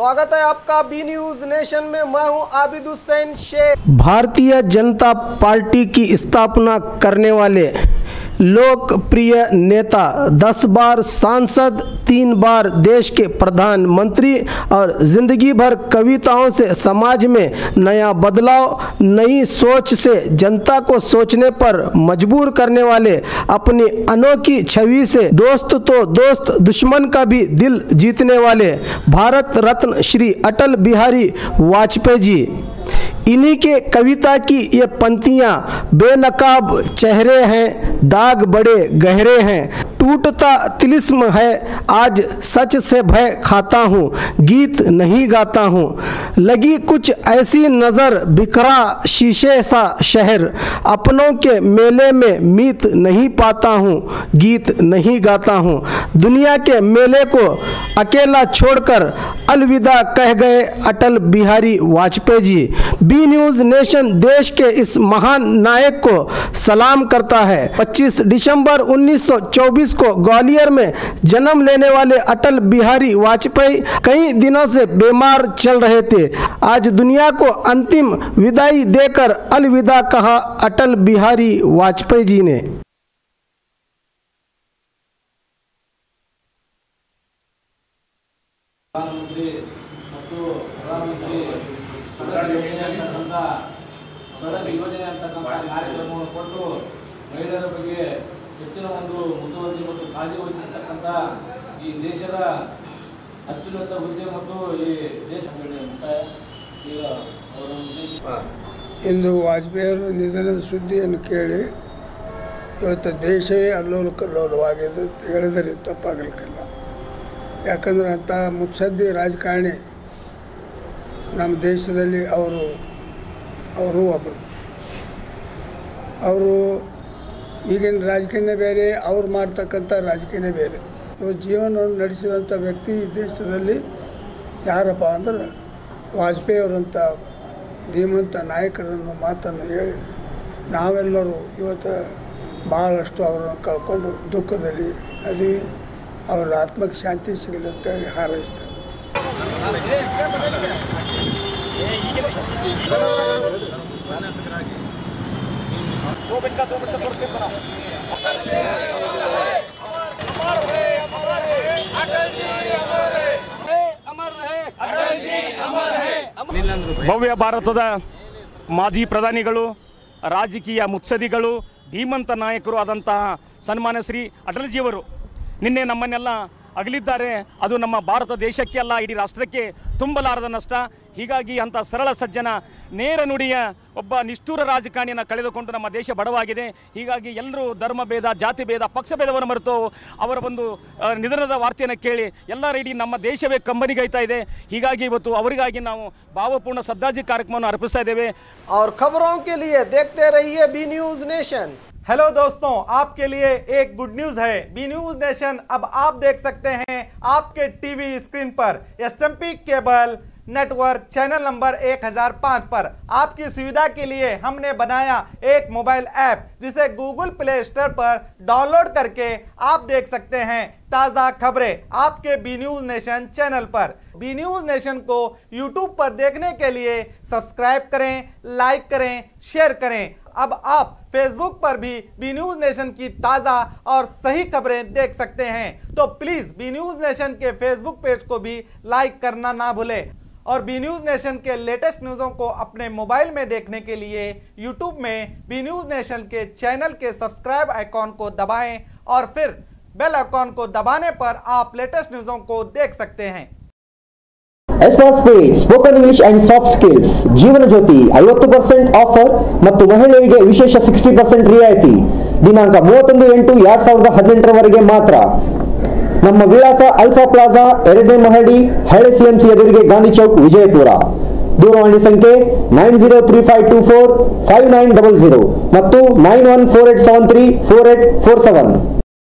स्वागत है आपका बी न्यूज नेशन में। मैं हूं आबिद हुसैन शेख। भारतीय जनता पार्टी की स्थापना करने वाले लोकप्रिय नेता, 10 बार सांसद, 3 बार देश के प्रधानमंत्री और जिंदगी भर कविताओं से समाज में नया बदलाव, नई सोच से जनता को सोचने पर मजबूर करने वाले, अपनी अनोखी छवि से दोस्त तो दोस्त दुश्मन का भी दिल जीतने वाले भारत रत्न श्री अटल बिहारी वाजपेयी जी, इन्हीं के कविता की ये पंक्तियाँ बेनकाब चेहरे हैं, दाग बड़े गहरे हैं, टूटता तिलिस्म है, आज सच से भय खाता हूँ, गीत नहीं गाता हूँ, लगी कुछ ऐसी नज़र बिखरा शीशे सा शहर, अपनों के मेले में मीत नहीं पाता हूँ, गीत नहीं गाता हूँ, दुनिया के मेले को अकेला छोड़कर अलविदा कह गए Atal Bihari Vajpayee ji. B news nation देश के इस महान नायक को सलाम करता है। 25 दिसंबर 1924 को ग्वालियर में जन्म लेने वाले अटल बिहारी वाजपेयी कई दिनों से बीमार चल रहे थे। आज दुनिया को अंतिम विदाई देकर अलविदा कहा अटल बिहारी वाजपेयी जी ने। ಯೋಜನೆ ಅಂತಕ್ಕಂಥ ಕಾರ್ಯಕ್ರಮವನ್ನು ಕೊಟ್ಟು ಮಹಿಳೆಯರ ಬಗ್ಗೆ ಹೆಚ್ಚಿನ ಒಂದು ಮುತುವರ್ಜಿ ಮತ್ತು ಕಾಳಜಿ ವಹಿಸಿರ್ತಕ್ಕಂಥ ಈ ದೇಶದ ಅತ್ಯುನ್ನತ ಹುದ್ದೆ ಮತ್ತು ಈ ದೇಶ ಮುಕ್ತಾಯ ಈಗ ಅವರ ಉದ್ದೇಶ ಇಂದು ವಾಜಪೇಯಿಯವರ ನಿಧನದ ಸುದ್ದಿಯನ್ನು ಕೇಳಿ ಇವತ್ತು ದೇಶವೇ ಅಲ್ಲೋಲ ಕಲ್ಲೋಲವಾಗಿದೆ ಅಂತ ಹೇಳಿದರೆ ತಪ್ಪಾಗಲಿಕ್ಕಿಲ್ಲ. ಯಾಕಂದರೆ ಅಂಥ ಮುತ್ಸದ್ದಿ ರಾಜಕಾರಣಿ ನಮ್ಮ ದೇಶದಲ್ಲಿ ಅವರು ಒಬ್ಬರು. ಅವರು ಈಗಿನ ರಾಜಕೀಯನೇ ಬೇರೆ, ಅವ್ರು ಮಾಡ್ತಕ್ಕಂಥ ರಾಜಕೀಯನೇ ಬೇರೆ. ಇವರು ಜೀವನವನ್ನು ನಡೆಸಿದಂಥ ವ್ಯಕ್ತಿ ಈ ದೇಶದಲ್ಲಿ ಯಾರಪ್ಪ ಅಂದ್ರೆ ವಾಜಪೇಯಿಯವರಂಥ ಧೀಮಂತ ನಾಯಕರನ್ನು ಮಾತನ್ನು ಹೇಳಿ ನಾವೆಲ್ಲರೂ ಇವತ್ತು ಭಾಳಷ್ಟು ಅವರನ್ನು ಕಳ್ಕೊಂಡು ದುಃಖದಲ್ಲಿ ಅದೀವಿ. ಅವರ ಆತ್ಮಕ್ಕೆ ಶಾಂತಿ ಸಿಗಲಿ ಅಂತೇಳಿ ಹಾರೈಸ್ತಾರೆ. ಭವ್ಯ ಭಾರತದ ಮಾಜಿ ಪ್ರಧಾನಿಗಳು, ರಾಜಕೀಯ ಮುತ್ಸದ್ದಿಗಳು, ಧೀಮಂತ ನಾಯಕರು ಆದಂತಹ ಸನ್ಮಾನ್ಯ ಶ್ರೀ ಅಟಲ್ಜಿಯವರು ನಿನ್ನೆ ನಮ್ಮನ್ನೆಲ್ಲ ಅಗಲಿದ್ದಾರೆ. ಅದು ನಮ್ಮ ಭಾರತ ದೇಶಕ್ಕೆ ಅಲ್ಲ, ಇಡೀ ರಾಷ್ಟ್ರಕ್ಕೆ ತುಂಬಲಾರದ ನಷ್ಟ. ಹೀಗಾಗಿ ಅಂಥ ಸರಳ ಸಜ್ಜನ, ನೇರ ನುಡಿಯ ಒಬ್ಬ ನಿಷ್ಠೂರ ರಾಜಕಾರಣಿಯನ್ನು ಕಳೆದುಕೊಂಡು ನಮ್ಮ ದೇಶ ಬಡವಾಗಿದೆ. ಹೀಗಾಗಿ ಎಲ್ಲರೂ ಧರ್ಮ ಭೇದ, ಜಾತಿ ಭೇದ, ಪಕ್ಷ ಭೇದವನ್ನು ಮರೆತು ಅವರ ಒಂದು ನಿಧನದ ವಾರ್ತೆಯನ್ನು ಕೇಳಿ ಎಲ್ಲರ ಇಡೀ ನಮ್ಮ ದೇಶವೇ ಕಂಬನಿಗೈತಾ ಇದೆ. ಹೀಗಾಗಿ ಇವತ್ತು ಅವರಿಗಾಗಿ ನಾವು ಭಾವಪೂರ್ಣ ಶ್ರದ್ಧಾಂಜಲಿ ಕಾರ್ಯಕ್ರಮವನ್ನು ಅರ್ಪಿಸ್ತಾ ಇದ್ದೇವೆ. और खबरों के लिए देखते रहिए बी न्यूज नेशन। हेलो दोस्तों, आपके लिए एक गुड न्यूज है। बी न्यूज नेशन अब आप देख सकते हैं आपके टीवी स्क्रीन पर SMP cable network channel number 1005 पर। आपकी सुविधा के लिए हमने बनाया एक मोबाइल ऐप जिसे गूगल प्ले स्टोर पर डाउनलोड करके आप देख सकते हैं ताज़ा खबरें आपके बी न्यूज नेशन चैनल पर। बी न्यूज नेशन को यूट्यूब पर देखने के लिए सब्सक्राइब करें, लाइक करें, शेयर करें। अब आप फेसबुक पर भी बी न्यूज नेशन की ताज़ा और सही खबरें देख सकते हैं। तो प्लीज़ बी न्यूज नेशन के फेसबुक पेज को भी लाइक करना ना भूलें। और बी न्यूज नेशन के लेटेस्ट न्यूज़ों को अपने मोबाइल में देखने के लिए यूट्यूब में बी न्यूज नेशन के चैनल के सब्सक्राइब आइकॉन को दबाएं और फिर बेल आइकॉन को दबाने पर आप लेटेस्ट न्यूज़ों को देख सकते हैं। ಎಸ್ಪಾಸ್ speed spoken English and soft skills Jeevana Jyothi 50% offer ಮತ್ತು ಮಹಿಳೆಯರಿಗೆ ವಿಶೇಷ 60% ರಿಯಾಯಿತಿ. ದಿನಾಂಕ 31/8/2018 ವರೆಗೆ ಮಾತ್ರ. ನಮ್ಮ ವಿಳಾಸ ಅಲ್ಫಾ ಪ್ಲಾಜಾ 2ನೇ ಮಹಡಿ, ಹಳೆ ಸಿಎಂಸಿ ಎದುರಿಗೆ, ಗಾಂಧಿ ಚೌಕ್, ವಿಜಯಪುರ. ದೂರವಾಣಿ ಸಂಖ್ಯೆ 9035245900 ಮತ್ತು 9148734847.